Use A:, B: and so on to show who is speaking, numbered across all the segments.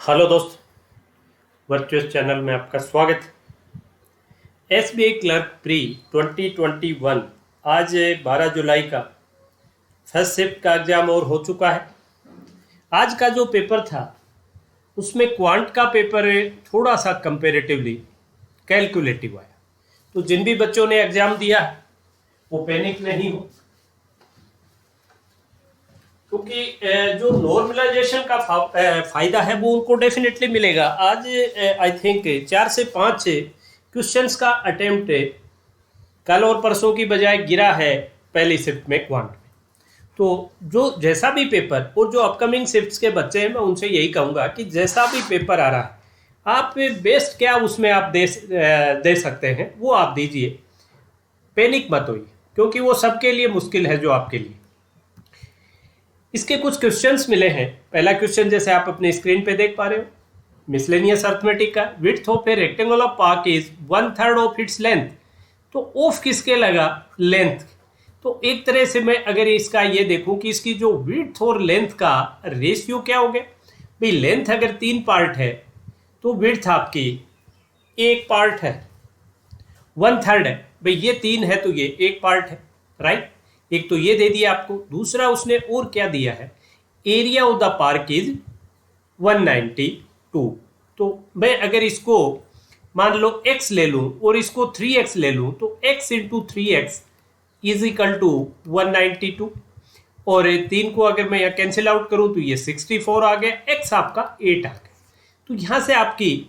A: Hello दोस्त, virtuous channel में आपका स्वागत है। एसबीआई क्लर्क प्री 2021 आज 12 जुलाई का फर्स्ट शिफ्ट का एग्जाम और हो चुका है। आज का जो पेपर था उसमें क्वांट का पेपर थोड़ा सा कंपेरेटिवली कैलकुलेटिव आया, तो जिन भी बच्चों ने एग्जाम दिया है वो पैनिक नहीं हो, क्योंकि जो नॉर्मलाइजेशन का फायदा है वो उनको डेफिनेटली मिलेगा। आज आई थिंक 4 से 5 क्वेश्चंस का अटेम्प्ट कल और परसों की बजाय गिरा है पहली शिफ्ट में क्वांट में। तो जो जैसा भी पेपर और जो अपकमिंग शिफ्ट्स के बच्चे हैं, मैं उनसे यही कहूँगा कि जैसा भी पेपर आ रहा है आप बेस्ट क्या उसमें आप दे सकते हैं वो आप दीजिए। पैनिक मत होइए, क्योंकि वो सबके लिए मुश्किल है जो आपके लिए। इसके कुछ क्वेश्चंस मिले हैं। पहला क्वेश्चन जैसे आप अपने स्क्रीन पे देख पा रहे हो, मिसलेनियस अर्थमेटिक का, width of A rectangular park is 1/3 of its length. तो ऑफ किसके लगा? लेंथ। तो एक तरह से मैं अगर इसका ये देखूं कि इसकी जो विड्थ और लेंथ का रेशियो क्या हो गया भाई, लेंथ अगर 3 पार्ट है तो विड्थ आपकी 1 पार्ट है, 1/3 है भाई, ये 3 है तो ये 1 पार्ट है, राइट। एक तो ये दे दिया आपको। दूसरा उसने और क्या दिया है, area of the park is 192। तो मैं अगर इसको मान लो x ले लूं और इसको 3x ले लूं तो x into 3x is equal to 192, और 3 को अगर मैं यहाँ कैंसिल आउट करूं तो ये 64 आ गया, x आपका 8 आ गया। तो यहाँ से आपकी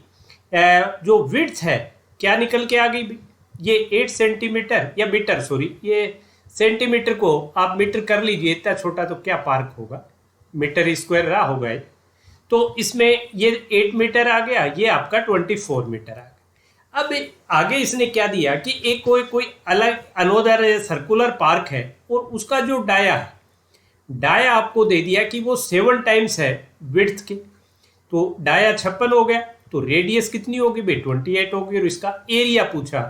A: जो विड्थ है क्या निकल के आ गई, ये 8 सेंटीमीटर या मीटर, सॉरी ये सेंटीमीटर को आप मीटर कर लीजिए, इतना छोटा तो क्या पार्क होगा, मीटर स्क्वायर रहा होगा। तो इसमें ये 8 मीटर आ गया, ये आपका 24 मीटर आ गया। अब आगे इसने क्या दिया कि एक कोई अलग अनोदर सर्कुलर पार्क है और उसका जो डाया है, डाया आपको दे दिया कि वो 7 टाइम्स है विड्थ के। तो डाया 56 हो गया, तो रेडियस कितनी होगी भाई, 28 होगी। और इसका एरिया पूछा,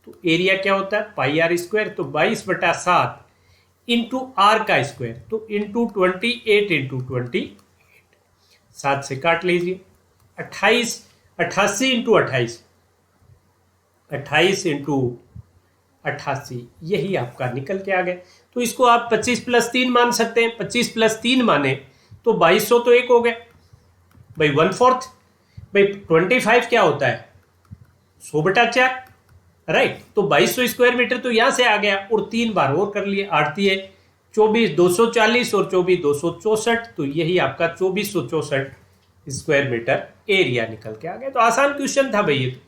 A: तो एरिया क्या होता है पाई आर स्क्वायर, तो 22/7 इंटू आर का स्क्वायर, तो इंटू 28 इंटू 28, 7 से काट लीजिए, 88 इंटू 28, 28 इंटू 88, यही आपका निकल के आ गया। तो इसको आप 25 + 3 मान सकते हैं। 25 + 3 माने तो 2200 तो एक हो गया भाई, 1/4 भाई। 25 क्या होता है 100/4, राइट। तो 2200 स्क्वायर मीटर तो यहां से आ गया, और 3 बार और कर लिए, 8 × 24 240 और 24 264, तो यही आपका 2464 स्क्वायर मीटर एरिया निकल के आ गया। तो आसान क्वेश्चन था भाई ये। तो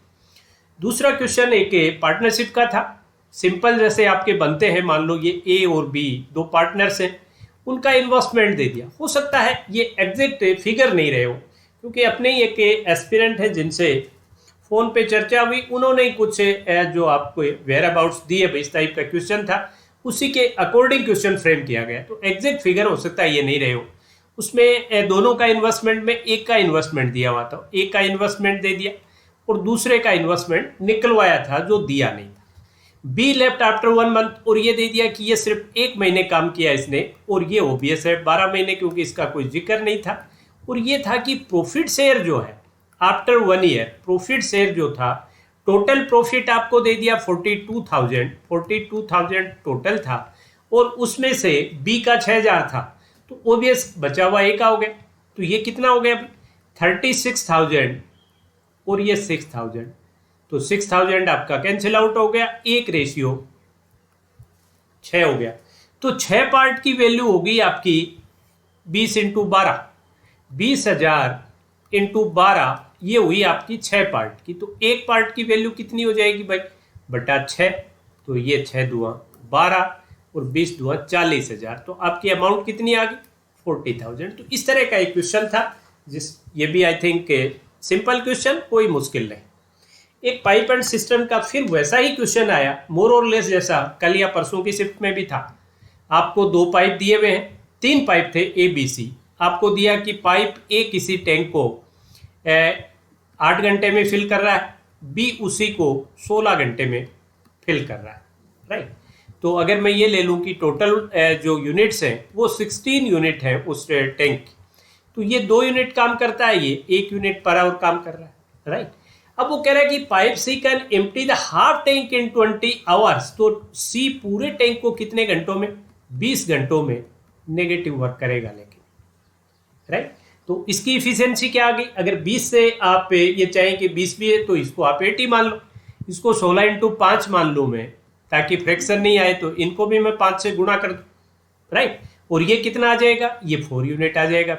A: दूसरा क्वेश्चन एक पार्टनरशिप का था, सिंपल जैसे आपके बनते हैं, मान लो ये ए और बी 2 पार्टनर्स हैं, उनका इन्वेस्टमेंट दे दिया। हो सकता है ये एग्जैक्ट फिगर नहीं रहे हो, क्योंकि अपने ही एक एस्पिरेंट है जिनसे फोन पे चर्चा हुई, उन्होंने कुछ जो आपको वेयर अबाउट्स दिए, इस टाइप का क्वेश्चन था, उसी के अकॉर्डिंग क्वेश्चन फ्रेम किया गया। तो एग्जैक्ट फिगर हो सकता है ये नहीं रहे हो। उसमें दोनों का इन्वेस्टमेंट में एक का इन्वेस्टमेंट दिया हुआ था, एक का इन्वेस्टमेंट दे दिया और दूसरे का इन्वेस्टमेंट निकलवाया था जो दिया नहीं था। बी लेफ्ट आफ्टर 1 मंथ, और ये दे दिया कि ये सिर्फ 1 महीने काम किया इसने, और ये ओबियस है 12 महीने, क्योंकि इसका कोई जिक्र नहीं था। और ये था कि प्रॉफिट शेयर जो है आफ्टर 1 ईयर, प्रॉफिट शेयर जो था, टोटल प्रॉफिट आपको दे दिया 42,000 टोटल था, और उसमें से बी का 6,000 था, तो ओबियस बचा हुआ एक हो गया। तो ये कितना हो गया 36,000 और ये 6,000, तो 6,000 आपका कैंसिल आउट हो गया, 1:6 हो गया। तो 6 पार्ट की वैल्यू होगी आपकी 20 × 12, 20,000 × 12, ये हुई आपकी 6 पार्ट की। तो एक पार्ट की वैल्यू कितनी हो जाएगी भाई, बटा 6, तो ये 6 × 2 = 12 और 20 × 2 = 40,000। तो आपकी अमाउंट कितनी आ गई 40,000। तो इस तरह का एक क्वेश्चन था, ये भी आई थिंक सिंपल क्वेश्चन, कोई मुश्किल नहीं। एक पाइप एंड सिस्टम का फिर वैसा ही क्वेश्चन आया, मोर और लेस जैसा कल या परसों की शिफ्ट में भी था। आपको 2 पाइप दिए हुए हैं, 3 पाइप थे ए बी सी। आपको दिया कि पाइप ए किसी टैंक को 8 घंटे में फिल कर रहा है, बी उसी को 16 घंटे में फिल कर रहा है, राइट। तो अगर मैं ये ले लूँ कि टोटल जो यूनिट्स हैं वो 16 यूनिट हैं उस टैंक की, तो ये 2 यूनिट काम करता है, ये 1 यूनिट पर आवर काम कर रहा है, राइट। अब वो कह रहा है कि pipe C can empty the half tank in 20 hours, तो सी पूरे टैंक को कितने घंटों में, 20 घंटों में नेगेटिव वर्क करेगा, लेकिन राइट। तो इसकी इफिशियंसी क्या आ गई, अगर 20 से आप ये चाहें कि 20 भी है तो इसको आप 80 मान लो, इसको 16 इंटू 5 मान लो मैं, ताकि फ्रैक्शन नहीं आए, तो इनको भी मैं 5 से गुणा कर दूं, राइट। और ये कितना आ जाएगा, ये 4 यूनिट आ जाएगा।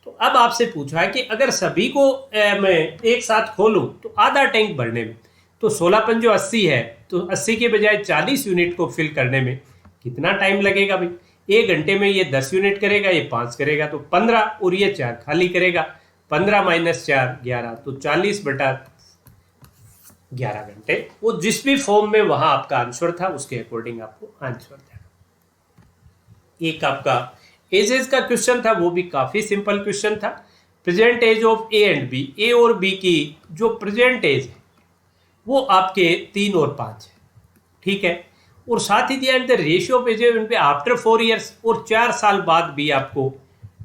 A: तो अब आपसे पूछा है कि अगर सभी को मैं एक साथ खोलूं तो आधा टैंक भरने में, तो 16 × 80 है, तो 80 के बजाय 40 यूनिट को फिल करने में कितना टाइम लगेगा भाई। 1 घंटे में ये 10 यूनिट करेगा, ये 5 करेगा तो 15, और ये 4 खाली करेगा, 15 - 4 11, तो 40/11 घंटे। वो जिस भी फॉर्म में वहां आपका आंसर था उसके अकॉर्डिंग आपको आंसर देगा। एक आपका एजेस का क्वेश्चन था, वो भी काफी सिंपल क्वेश्चन था। Present age of A and B, A और बी की जो प्रेजेंट एज है वो आपके 3 और 5 है, ठीक है। और साथ ही दिया the ratio of age after 4 years, और 4 साल बाद भी आपको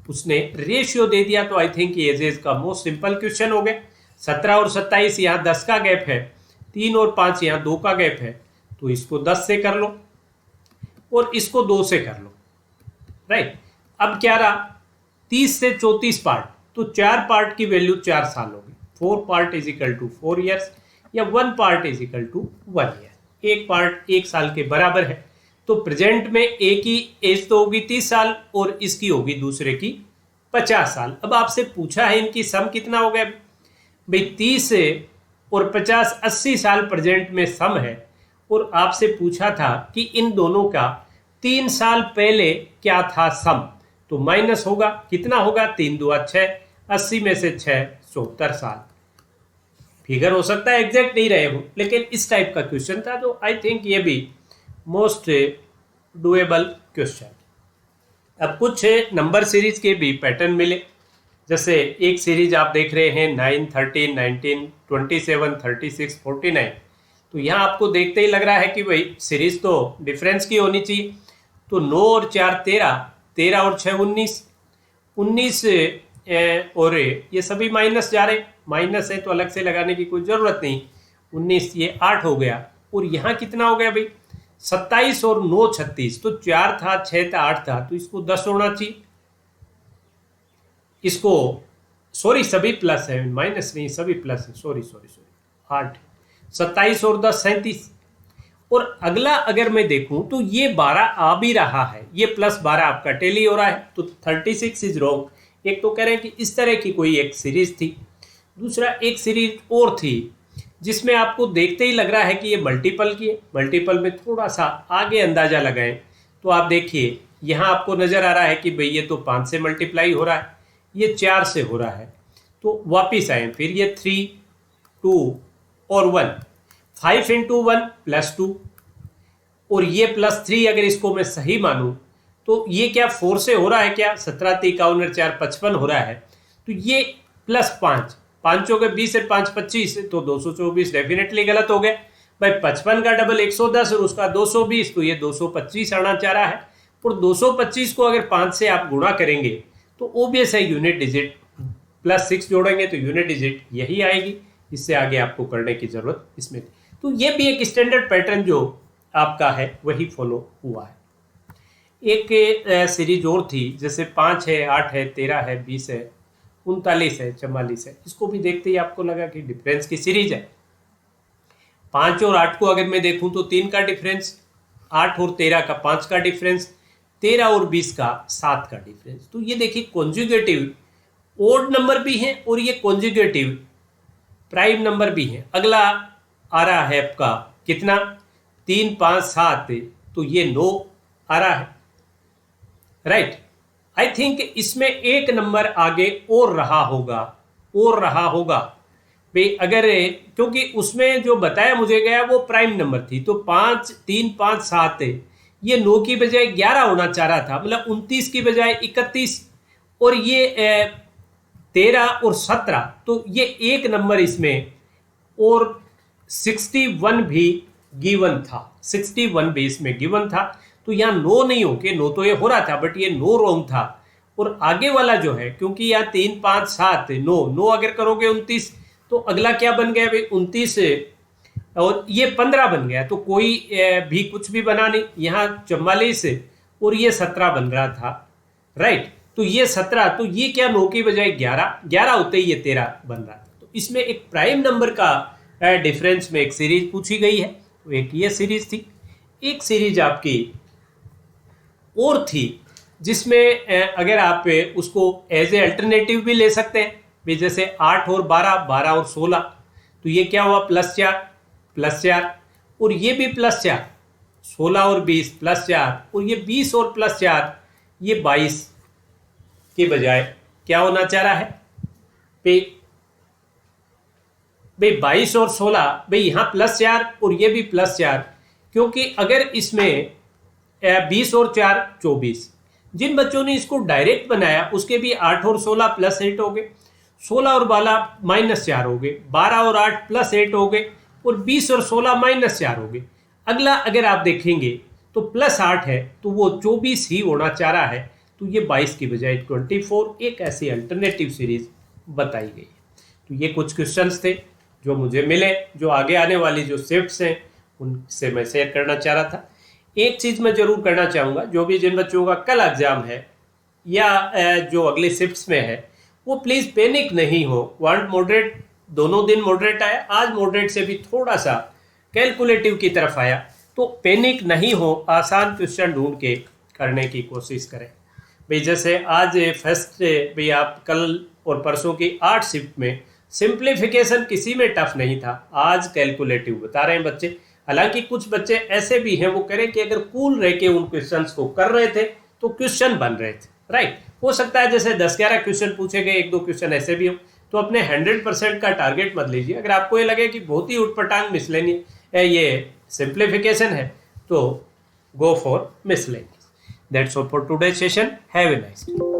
A: उसने रेशियो दे दिया। तो आई थिंक एजेस का मोस्ट सिंपल क्वेश्चन हो गया। 17 और 27 यहाँ 10 का गैप है, 3 और 5 यहाँ 2 का गैप है, तो इसको 10 से कर लो और इसको 2 से कर लो, राइट। अब क्या रहा, 30 से 34 पार्ट, तो 4 पार्ट की वैल्यू 4 साल होगी। 4 part is equal to 4 years, या 1 part is equal to 1 year. एक पार्ट 1 साल के बराबर है, तो प्रेजेंट में ए की एज तो होगी 30 साल और इसकी होगी दूसरे की 50 साल। अब आपसे पूछा है इनकी सम कितना हो गया भाई, 30 और 50 80 साल प्रेजेंट में सम है, और आपसे पूछा था कि इन दोनों का 3 साल पहले क्या था सम, तो माइनस होगा, कितना होगा, 3 दूआ 6, 80 में से 6 70 साल। फिगर हो सकता है एग्जैक्ट नहीं रहे हो, लेकिन इस टाइप का क्वेश्चन था, तो आई थिंक ये भी मोस्ट डुएबल क्वेश्चन। अब कुछ नंबर सीरीज के भी पैटर्न मिले, जैसे एक सीरीज आप देख रहे हैं 9 13 19 27 36 49, तो यहाँ आपको देखते ही लग रहा है कि भाई सीरीज तो डिफरेंस की होनी चाहिए। तो 9 और 4 13, 13 और 6 19, 19 और ये सभी माइनस जा रहे, माइनस है तो अलग से लगाने की कोई जरूरत नहीं। 19 ये 8 हो गया, और यहाँ कितना हो गया भाई, 27 और 9 36, तो 4 था 6 था 8 था, तो इसको 10 होना चाहिए। इसको सॉरी सभी प्लस है, माइनस नहीं, सभी प्लस है, सॉरी 8, 27 और 10 37। और अगला अगर मैं देखूं तो ये 12 आ भी रहा है, ये प्लस 12 आपका टेली हो रहा है, तो 36 इज रॉन्ग। एक तो कह रहे हैं कि इस तरह की कोई एक सीरीज थी, दूसरा एक सीरीज और थी जिसमें आपको देखते ही लग रहा है कि ये मल्टीपल की है। मल्टीपल में थोड़ा सा आगे अंदाजा लगाएं तो आप देखिए यहाँ आपको नजर आ रहा है कि भाई ये तो 5 से मल्टीप्लाई हो रहा है, ये 4 से हो रहा है, तो वापिस आए, फिर ये 3 2 और 1, 5 × 1 +2, और ये +3 अगर इसको मैं सही मानूं तो ये क्या 4 से हो रहा है क्या, 17 × 3 = 51 4 55 हो रहा है, तो ये +5, 5 हो गए 20 और 5 25, तो 224 डेफिनेटली गलत हो गया भाई। 55 का डबल 110 और उसका 220, तो ये 225 आना चाह रहा है। और 225 को अगर 5 से आप गुणा करेंगे तो ओबियस है यूनिट डिजिट, +6 जोड़ेंगे तो यूनिट डिजिट यही आएगी, इससे आगे आपको करने की जरूरत इसमें। तो ये भी एक स्टैंडर्ड पैटर्न जो आपका है वही फॉलो हुआ है। एक सीरीज और थी, जैसे 5 है 8 है 13 है 20 है 39 है 44 है, इसको भी देखते ही आपको लगा कि डिफरेंस की सीरीज है। 5 और 8 को अगर मैं देखूं तो 3 का डिफरेंस, 8 और 13 का 5 का डिफरेंस, 13 और 20 का 7 का डिफरेंस। तो ये देखिए कॉन्जुगेटिव ओड नंबर भी हैं और ये कॉन्जुगेटिव प्राइम नंबर भी हैं। अगला आ रहा है आपका कितना, 3 5 7, तो ये 9 आ रहा है, राइट। आई थिंक इसमें एक नंबर आगे और रहा होगा भाई, अगर क्योंकि उसमें जो बताया मुझे गया वो प्राइम नंबर थी, तो 5 3 5 7, ये 9 की बजाय 11 होना चाह रहा था, मतलब 29 की बजाय 31, और ये 13 और 17, तो ये एक नंबर इसमें, और 61 भी गिवन था, 61 भी इसमें गिवन था। तो यहाँ 9 नहीं हो के, 9 तो ये हो रहा था बट ये 9 रॉन्ग था, और आगे वाला जो है, क्योंकि यहाँ 3 5 7 9 9 अगर करोगे 29, तो अगला क्या बन गया भाई 29 और ये 15 बन गया, तो कोई भी कुछ भी बना नहीं, यहाँ 44 और ये 17 बन रहा था, राइट। तो ये 17, तो ये क्या 9 की बजाय 11 होते ही ये 13 बन रहा था। तो इसमें एक प्राइम नंबर का डिफरेंस में एक सीरीज पूछी गई है, तो एक ये सीरीज थी। एक सीरीज आपकी और थी जिसमें अगर आप उसको एज ए अल्टरनेटिव भी ले सकते हैं भी, जैसे 8 और 12, 12 और 16, तो ये क्या हुआ +4 और ये भी +4, 16 और 20 +4 और ये 20 और +4, ये 22 के बजाय क्या होना चाह रहा है भाई 22 और 16, भाई यहाँ +4 और ये भी +4, क्योंकि अगर इसमें 20 और 4 24, जिन बच्चों ने इसको डायरेक्ट बनाया उसके भी 8 और 16 +8 हो गए, 16 और 12 -4 हो गए, 12 और 8 +8 हो गए और 20 और 16 -4 हो गए। अगला अगर आप देखेंगे तो +8 है, तो वो 24 ही होना चाह रहा है, तो ये 22 की बजाय 24 एक ऐसी अल्टरनेटिव सीरीज बताई गई है। तो ये कुछ क्वेश्चंस थे जो मुझे मिले, जो आगे आने वाली जो शिफ्ट्स हैं उनसे मैं शेयर करना चाह रहा था। एक चीज़ मैं जरूर करना चाहूँगा, जो भी जिन बच्चों का कल एग्जाम है या जो अगले शिफ्ट्स में है, वो प्लीज़ पैनिक नहीं हो। वांट मॉडरेट, दोनों दिन मॉडरेट आया, आज मॉडरेट से भी थोड़ा सा कैलकुलेटिव की तरफ आया, तो पैनिक नहीं हो, आसान क्वेश्चन ढूंढ के करने की कोशिश करें भाई। जैसे आज फर्स्ट भाई आप कल और परसों की 8 शिफ्ट में सिंप्लीफिकेशन किसी में टफ नहीं था, आज कैलकुलेटिव बता रहे हैं बच्चे। हालांकि कुछ बच्चे ऐसे भी हैं, वो करें कि अगर कूल रह के उन क्वेश्चंस को कर रहे थे तो क्वेश्चन बन रहे थे, राइट। हो सकता है जैसे 10-11 क्वेश्चन पूछे गए, 1-2 क्वेश्चन ऐसे भी हो, तो अपने 100% का टारगेट मत लीजिए। अगर आपको ये लगे कि बहुत ही उटपटांग मिसलेनी ये सिंप्लीफिकेशन है, तो go for miscellaneous. That's all for today session. Have a nice day.